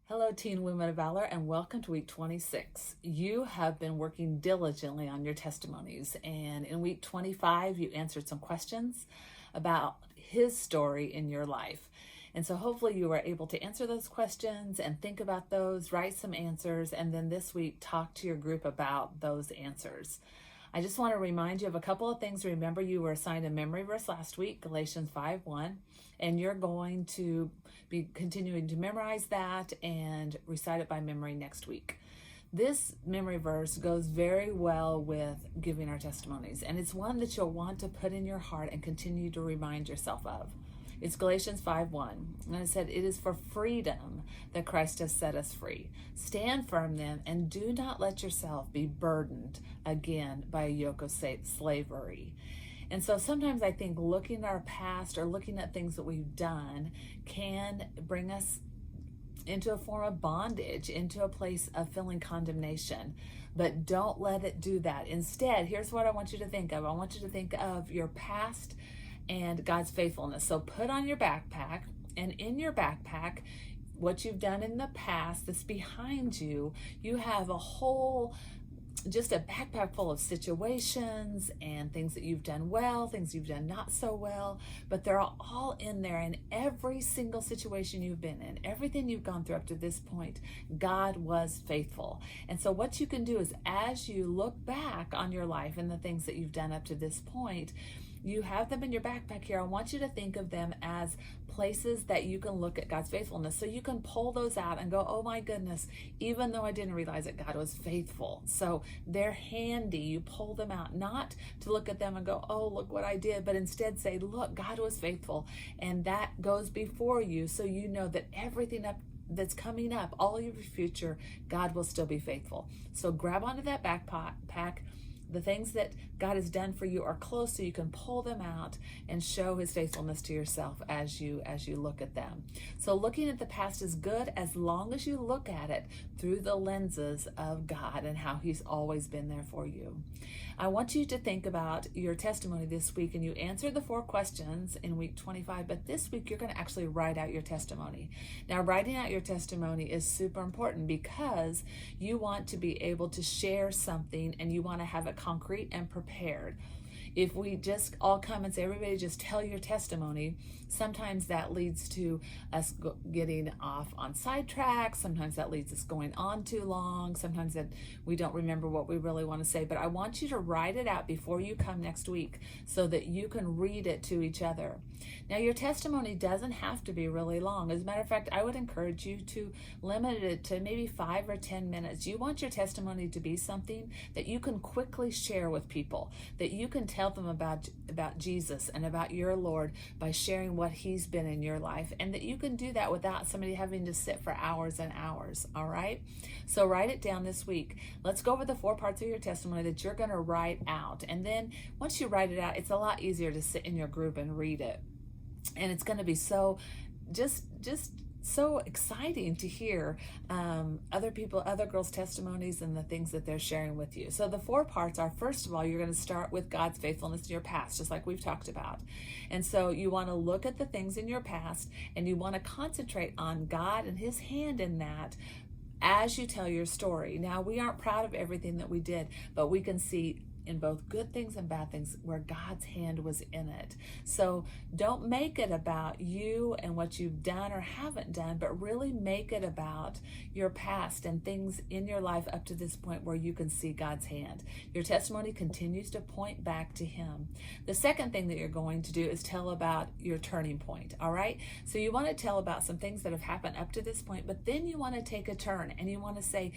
Hello, Teen Women of Valor, and welcome to week 26. You have been working diligently on your testimonies, and in week 25, you answered some questions about his story in your life. And so hopefully you were able to answer those questions and think about those, write some answers, and then this week talk to your group about those answers. I just want to remind you of a couple of things. Remember, you were assigned a memory verse last week, Galatians 5:1, and you're going to be continuing to memorize that and recite it by memory next week. This memory verse goes very well with giving our testimonies, and it's one that you'll want to put in your heart and continue to remind yourself of. It's Galatians 5:1, and it said, "It is for freedom that Christ has set us free. Stand firm then, and do not let yourself be burdened again by a yoke of slavery." And so sometimes I think looking at our past or looking at things that we've done can bring us into a form of bondage, into a place of feeling condemnation. But don't let it do that. Instead, here's what I want you to think of. I want you to think of your past and God's faithfulness. So put on your backpack, and in your backpack, what you've done in the past that's behind you, you have just a backpack full of situations and things that you've done well, things you've done not so well, but they're all in there. And every single situation you've been in, everything you've gone through up to this point, God was faithful. And so what you can do is, as you look back on your life and the things that you've done up to this point, you have them in your backpack here. I want you to think of them as places that you can look at God's faithfulness. So you can pull those out and go, oh my goodness, even though I didn't realize that God was faithful. So they're handy. You pull them out, not to look at them and go, oh, look what I did, but instead say, look, God was faithful. And that goes before you, so you know that everything that's coming up, all your future, God will still be faithful. So grab onto that backpack. The things that God has done for you are close, so you can pull them out and show his faithfulness to yourself as you look at them. So looking at the past is good as long as you look at it through the lenses of God and how he's always been there for you. I want you to think about your testimony this week, and you answered the 4 questions in week 25, but this week you're going to actually write out your testimony. Now, writing out your testimony is super important because you want to be able to share something and you want to have it concrete and prepared. If we just all come and say, everybody just tell your testimony, sometimes that leads to us getting off on sidetracks. Sometimes that leads us going on too long. Sometimes that we don't remember what we really want to say. But I want you to write it out before you come next week so that you can read it to each other. Now, your testimony doesn't have to be really long. As a matter of fact, I would encourage you to limit it to maybe 5 or 10 minutes. You want your testimony to be something that you can quickly share with people, that you can tell them about Jesus and about your Lord by sharing what he's been in your life, and that you can do that without somebody having to sit for hours and hours. All right, so write it down this week. Let's go over the 4 parts of your testimony that you're going to write out, and then once you write it out, it's a lot easier to sit in your group and read it, and it's going to be so so exciting to hear other girls' testimonies and the things that they're sharing with you. So the 4 parts are, first of all, you're going to start with God's faithfulness in your past, just like we've talked about. And so you want to look at the things in your past, and you want to concentrate on God and his hand in that as you tell your story. Now, we aren't proud of everything that we did, but we can see in both good things and bad things where God's hand was in it. So don't make it about you and what you've done or haven't done, but really make it about your past and things in your life up to this point where you can see God's hand. Your testimony continues to point back to him. The second thing that you're going to do is tell about your turning point, all right? So you want to tell about some things that have happened up to this point, but then you want to take a turn and you want to say,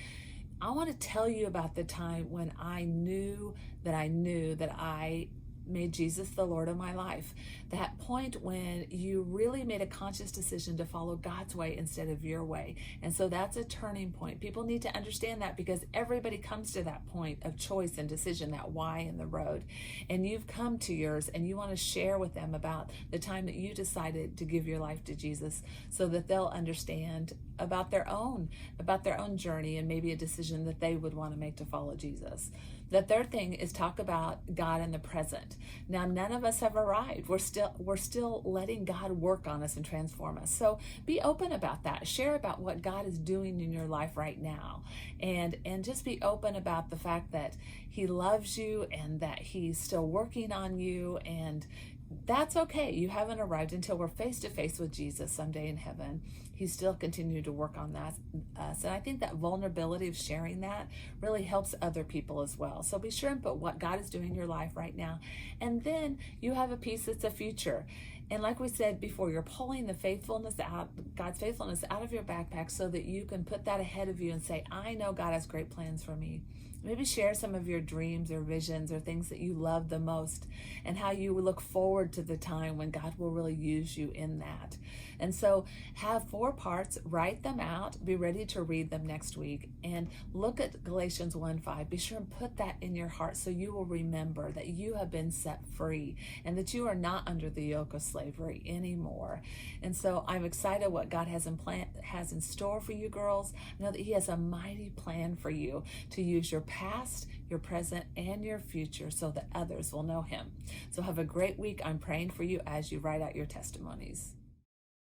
I want to tell you about the time when I knew that I made Jesus the Lord of my life. That point when you really made a conscious decision to follow God's way instead of your way. And so that's a turning point. People need to understand that, because everybody comes to that point of choice and decision, that why in the road. And you've come to yours, and you want to share with them about the time that you decided to give your life to Jesus, so that they'll understand about their own journey and maybe a decision that they would want to make to follow Jesus. The third thing is talk about God in the present. Now, none of us have arrived. We're still letting God work on us and transform us. So be open about that. Share about what God is doing in your life right now, and just be open about the fact that He loves you and that He's still working on you, and that's okay. You haven't arrived until we're face to face with Jesus someday in heaven. He's still continuing to work on that us. And I think that vulnerability of sharing that really helps other people as well. So be sure and put what God is doing in your life right now. And then you have a piece that's a future. And like we said before, you're pulling the faithfulness out, God's faithfulness out of your backpack so that you can put that ahead of you and say, I know God has great plans for me. Maybe share some of your dreams or visions or things that you love the most and how you look forward to the time when God will really use you in that. And so have 4 parts, write them out, be ready to read them next week, and look at Galatians 1:5. Be sure and put that in your heart so you will remember that you have been set free and that you are not under the yoke of slavery anymore. And so I'm excited what God has in store for you girls. I know that He has a mighty plan for you to use your past, your present, and your future so that others will know Him. So have a great week. I'm praying for you as you write out your testimonies.